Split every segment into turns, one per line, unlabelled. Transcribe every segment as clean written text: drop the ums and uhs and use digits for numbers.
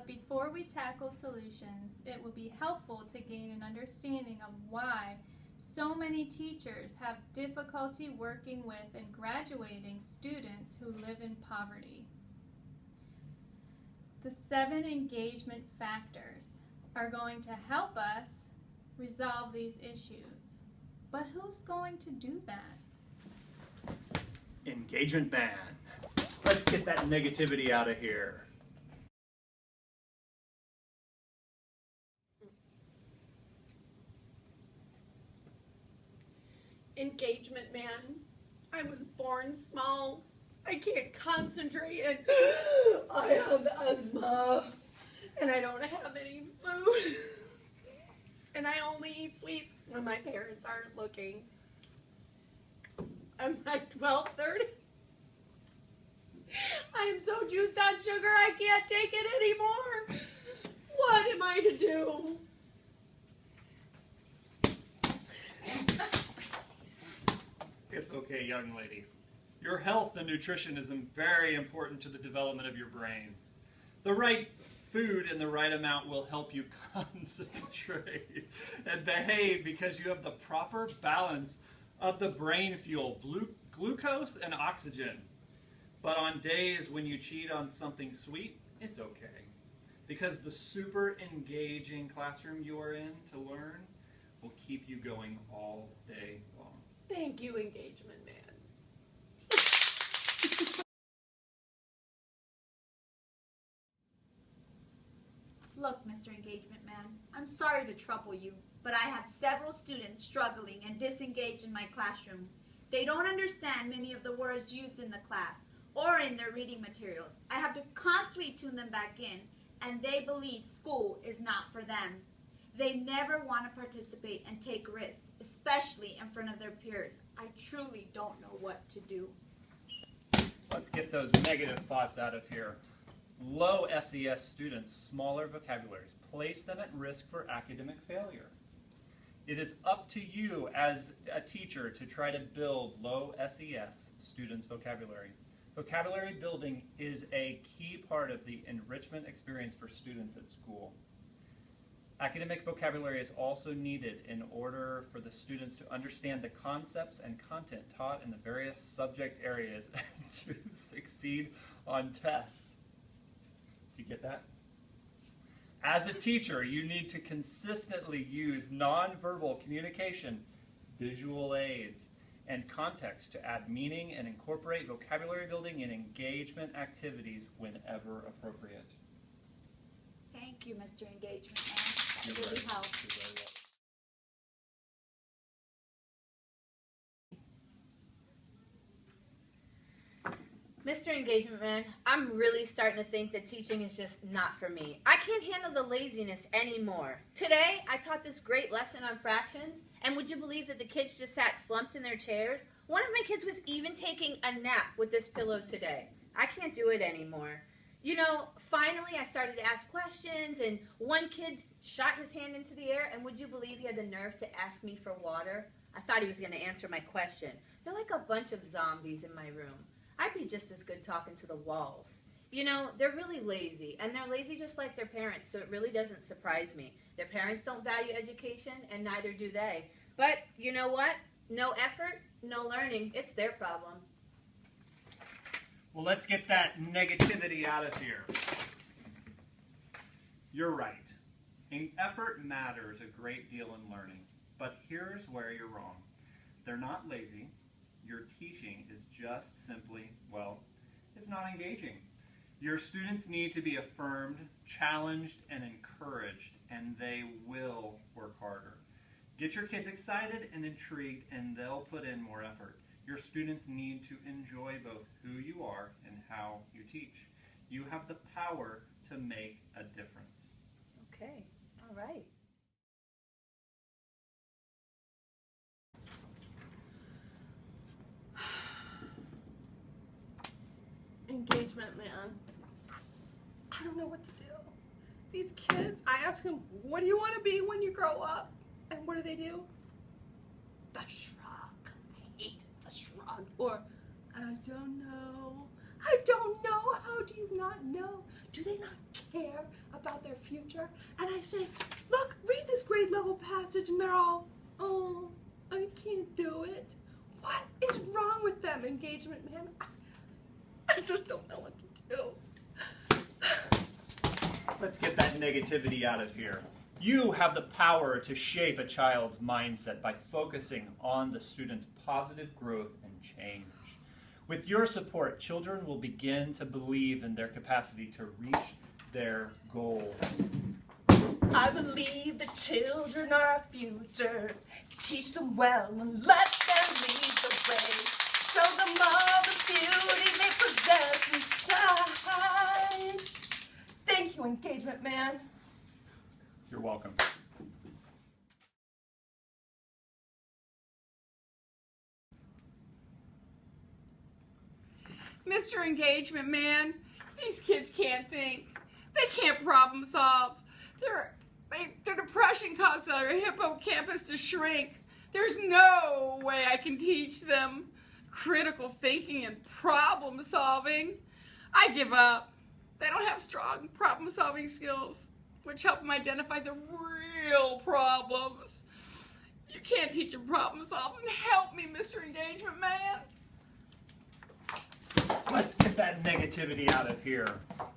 before we tackle solutions, it will be helpful to gain an understanding of why so many teachers have difficulty working with and graduating students who live in poverty. The 7 engagement factors are going to help us resolve these issues. But who's going to do that?
Engagement ban. Let's get that negativity out of here.
Engagement man. I was born small. I can't concentrate and I have asthma and I don't have any food. And I only eat sweets when my parents aren't looking. I'm like 12:30. I'm so juiced on sugar I can't take it anymore. What am I to do?
It's okay, young lady. Your health and nutrition is very important to the development of your brain. The right food in the right amount will help you concentrate and behave because you have the proper balance of the brain fuel, glucose and oxygen. But on days when you cheat on something sweet, it's okay. Because the super engaging classroom you are in to learn will keep you going all day long.
Thank you, engagement man.
Look, Mr. Engagement Man, I'm sorry to trouble you, but I have several students struggling and disengaged in my classroom. They don't understand many of the words used in the class or in their reading materials. I have to constantly tune them back in, and they believe school is not for them. They never want to participate and take risks, especially in front of their peers. I truly don't know what to do.
Let's get those negative thoughts out of here. Low SES students, smaller vocabularies, place them at risk for academic failure. It is up to you as a teacher to try to build low SES students' vocabulary. Vocabulary building is a key part of the enrichment experience for students at school. Academic vocabulary is also needed in order for the students to understand the concepts and content taught in the various subject areas to succeed on tests. You get that? As a teacher, you need to consistently use nonverbal communication, visual aids, and context to add meaning and incorporate vocabulary building and engagement activities whenever appropriate.
Thank you, Mr. Engagement Man. That really helps.
You're very welcome.
Mr. Engagement Man, I'm really starting to think that teaching is just not for me. I can't handle the laziness anymore. Today, I taught this great lesson on fractions, and would you believe that the kids just sat slumped in their chairs? One of my kids was even taking a nap with this pillow today. I can't do it anymore. You know, finally I started to ask questions, and one kid shot his hand into the air, and would you believe he had the nerve to ask me for water? I thought he was going to answer my question. They're like a bunch of zombies in my room. I'd be just as good talking to the walls. You know, they're really lazy, and they're lazy just like their parents, so it really doesn't surprise me. Their parents don't value education, and neither do they. But you know what? No effort, no learning. It's their problem.
Well, let's get that negativity out of here. You're right. Effort matters a great deal in learning, but here's where you're wrong. They're not lazy. Your teaching is just simply, well, it's not engaging. Your students need to be affirmed, challenged, and encouraged, and they will work harder. Get your kids excited and intrigued, and they'll put in more effort. Your students need to enjoy both who you are and how you teach. You have the power to make a difference.
Okay, all right.
Engagement man. I don't know what to do. These kids, I ask them, what do you want to be when you grow up? And what do? The shrug. I hate the shrug. Or, I don't know. I don't know how do you not know? Do they not care about their future? And I say, look, read this grade level passage, and they're all, oh, I can't do it. What is wrong with them, engagement man? I just don't know what to do.
Let's get that negativity out of here. You have the power to shape a child's mindset by focusing on the student's positive growth and change. With your support, children will begin to believe in their capacity to reach their goals.
I believe the children are our future. Teach them well and let them lead the way. Show them all the beauty they possess inside. Thank you, engagement man.
You're welcome.
Mr. Engagement Man, these kids can't think. They can't problem solve. Their depression causes their hippocampus to shrink. There's no way I can teach them critical thinking and problem solving. I give up. They don't have strong problem solving skills, which help them identify the real problems. You can't teach them problem solving. Help me, Mr. Engagement Man.
Let's get that negativity out of here.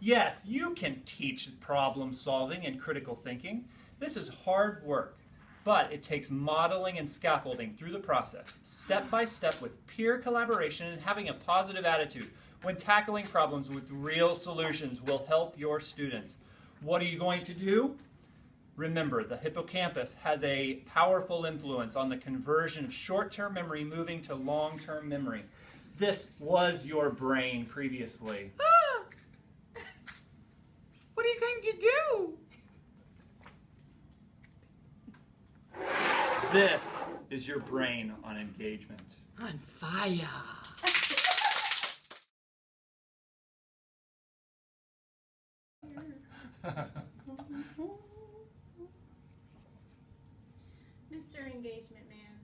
Yes, you can teach problem solving and critical thinking. This is hard work, but it takes modeling and scaffolding through the process, step by step, with peer collaboration and having a positive attitude when tackling problems with real solutions will help your students. What are you going to do? Remember, the hippocampus has a powerful influence on the conversion of short-term memory moving to long-term memory. This was your brain previously.
What are you going to do?
This is your brain on engagement.
On fire.
Mr. Engagement Man,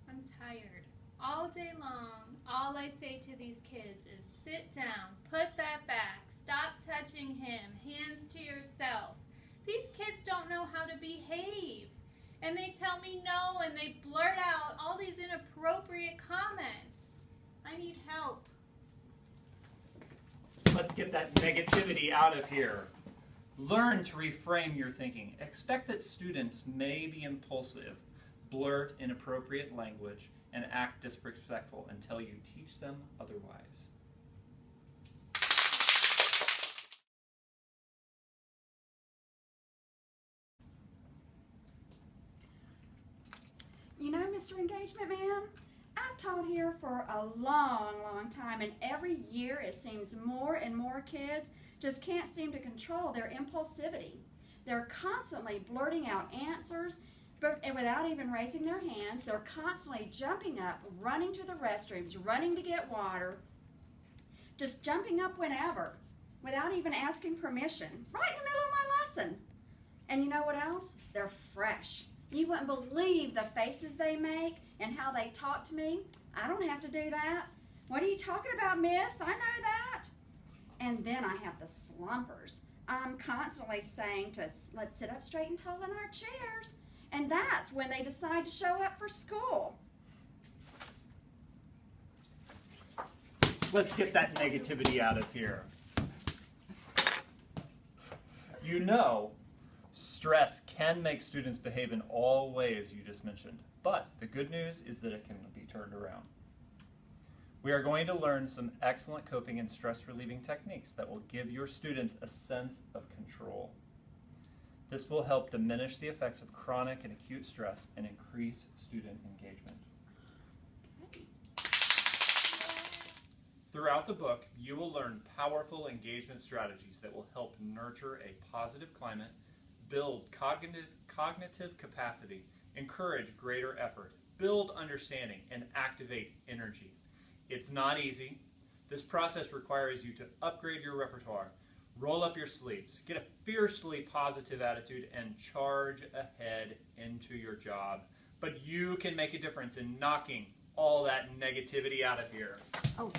I'm tired. All day long, all I say to these kids is sit down, put that back, stop touching him, hands to yourself. These kids don't know how to behave. And they tell me no, and they blurt out all these inappropriate comments. I need help.
Let's get that negativity out of here. Learn to reframe your thinking. Expect that students may be impulsive, blurt inappropriate language, and act disrespectful until you teach them otherwise.
You know, Mr. Engagement Man, I've taught here for a long, long time, and every year it seems more and more kids just can't seem to control their impulsivity. They're constantly blurting out answers, and without even raising their hands. They're constantly jumping up, running to the restrooms, running to get water, just jumping up whenever, without even asking permission, right in the middle of my lesson. And you know what else? They're fresh. You wouldn't believe the faces they make and how they talk to me. I don't have to do that. What are you talking about, miss? I know that. And then I have the slumpers. I'm constantly saying to let's sit up straight and tall in our chairs. And that's when they decide to show up for school.
Let's get that negativity out of here. You know, stress can make students behave in all ways you just mentioned, but the good news is that it can be turned around. We are going to learn some excellent coping and stress relieving techniques that will give your students a sense of control. This will help diminish the effects of chronic and acute stress and increase student engagement. Throughout the book, you will learn powerful engagement strategies that will help nurture a positive climate, build cognitive capacity, encourage greater effort, build understanding, and activate energy. It's not easy. This process requires you to upgrade your repertoire, roll up your sleeves, get a fiercely positive attitude, and charge ahead into your job. But you can make a difference in knocking all that negativity out of here.
Oh,